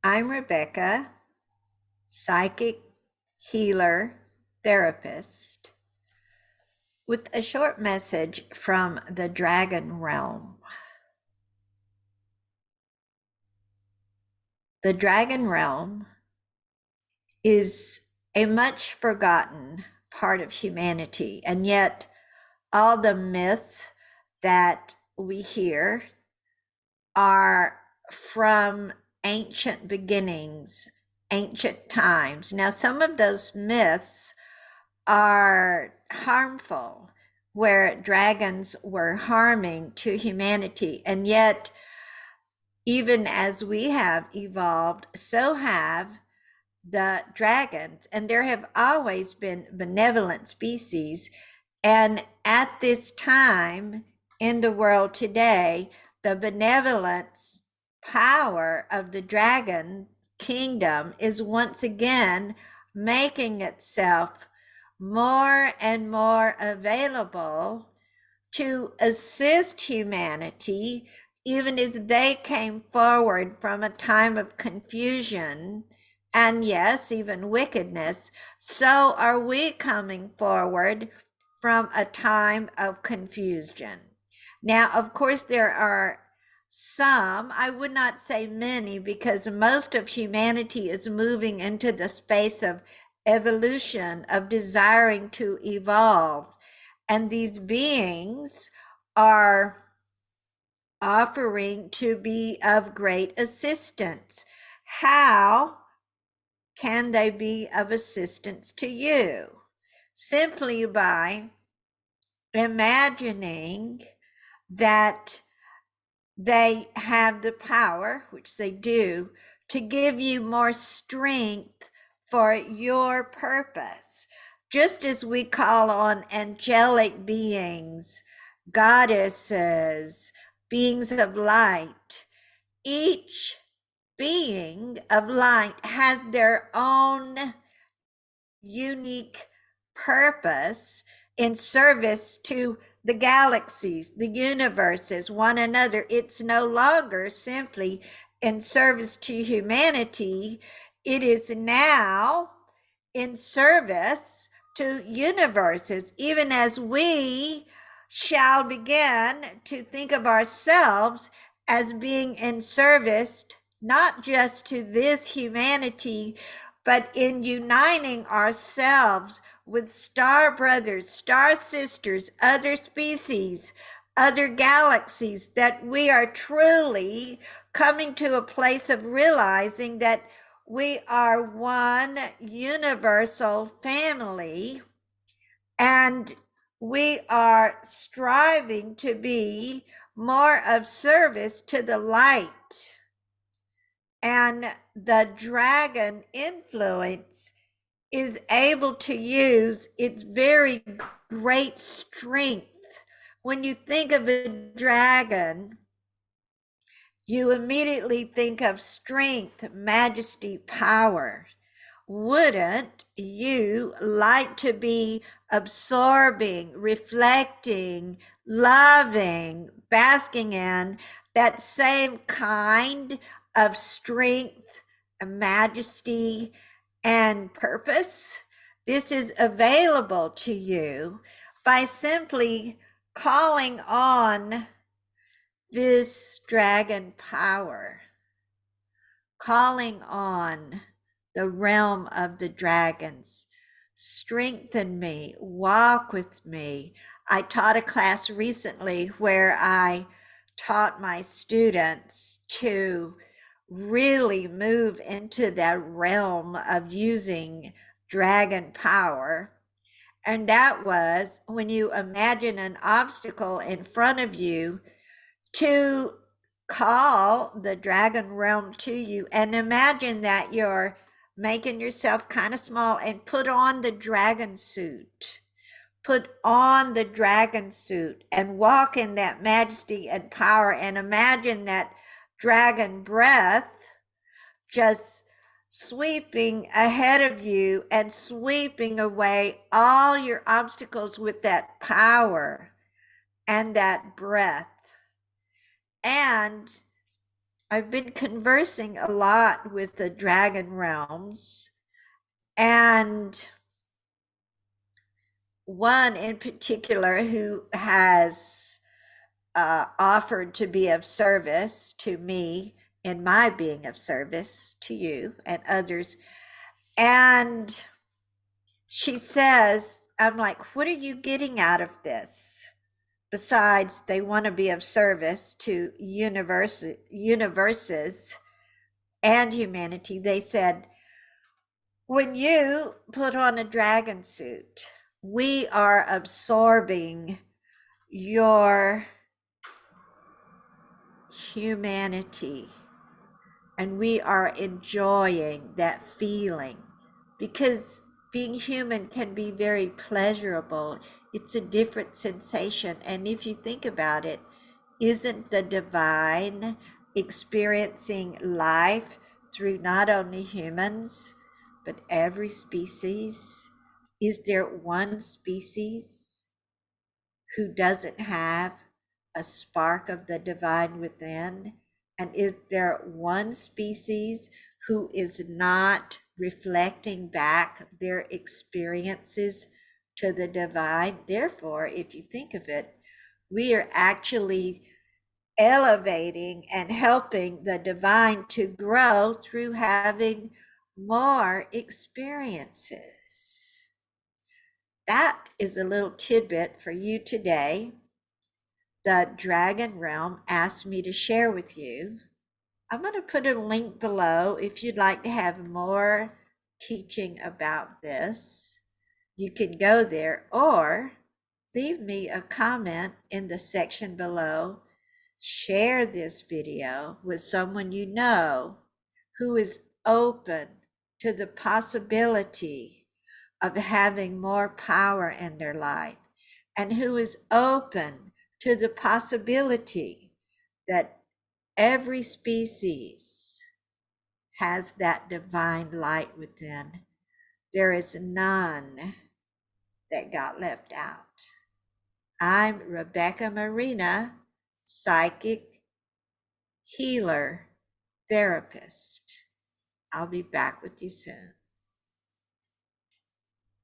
I'm Rebecca, psychic healer therapist, with a short message from the Dragon Realm. The Dragon Realm is a much forgotten part of humanity, and yet all the myths that we hear are from ancient beginnings, ancient times. Now, some of those myths are harmful, where dragons were harming to humanity. And yet, even as we have evolved, so have the dragons. And there have always been benevolent species. And at this time in the world today, the benevolence power of the dragon kingdom is once again making itself more and more available to assist humanity, even as they came forward from a time of confusion and, yes, even wickedness. So are we coming forward from a time of confusion. Now, of course, there are some, I would not say many, because most of humanity is moving into the space of evolution, of desiring to evolve. And these beings are offering to be of great assistance. How can they be of assistance to you? Simply by imagining that they have the power, which they do, to give you more strength for your purpose. Just as we call on angelic beings, goddesses, beings of light, each being of light has their own unique purpose in service to the galaxies, the universes, one another. It's no longer simply in service to humanity. It is now in service to universes, even as we shall begin to think of ourselves as being in service, not just to this humanity, but in uniting ourselves with star brothers, star sisters, other species, other galaxies, that we are truly coming to a place of realizing that we are one universal family, and we are striving to be more of service to the light. And the dragon influence is able to use its very great strength. When you think of a dragon, you immediately think of strength, majesty, power. Wouldn't you like to be absorbing, reflecting, loving, basking in that same kind of strength, majesty, and purpose? This is available to you by simply calling on this dragon power, calling on the realm of the dragons. Strengthen me, walk with me. I taught a class recently where I taught my students to really move into that realm of using dragon power. And that was when you imagine an obstacle in front of you, to call the dragon realm to you and imagine that you're making yourself kind of small and put on the dragon suit. Put on the dragon suit and walk in that majesty and power, and imagine that dragon breath just sweeping ahead of you and sweeping away all your obstacles with that power and that breath. And I've been conversing a lot with the dragon realms, and one in particular who has offered to be of service to me in my being of service to you and others. And she says, I'm like, what are you getting out of this? Besides, they want to be of service to universes and humanity. They said, when you put on a dragon suit, we are absorbing your humanity and we are enjoying that feeling, because being human can be very pleasurable. It's a different sensation. And if you think about it, isn't the divine experiencing life through not only humans, but every species? Is there one species who doesn't have a spark of the divine within? And is there one species who is not reflecting back their experiences to the divine? Therefore, if you think of it, we are actually elevating and helping the divine to grow through having more experiences. That is a little tidbit for you today. The dragon realm asked me to share with you. I'm going to put a link below if you'd like to have more teaching about this. You can go there or leave me a comment in the section below. Share this video with someone you know who is open to the possibility of having more power in their life, and who is open to the possibility that every species has that divine light within. There is none that got left out. I'm Rebecca Marina, psychic, healer, therapist. I'll be back with you soon.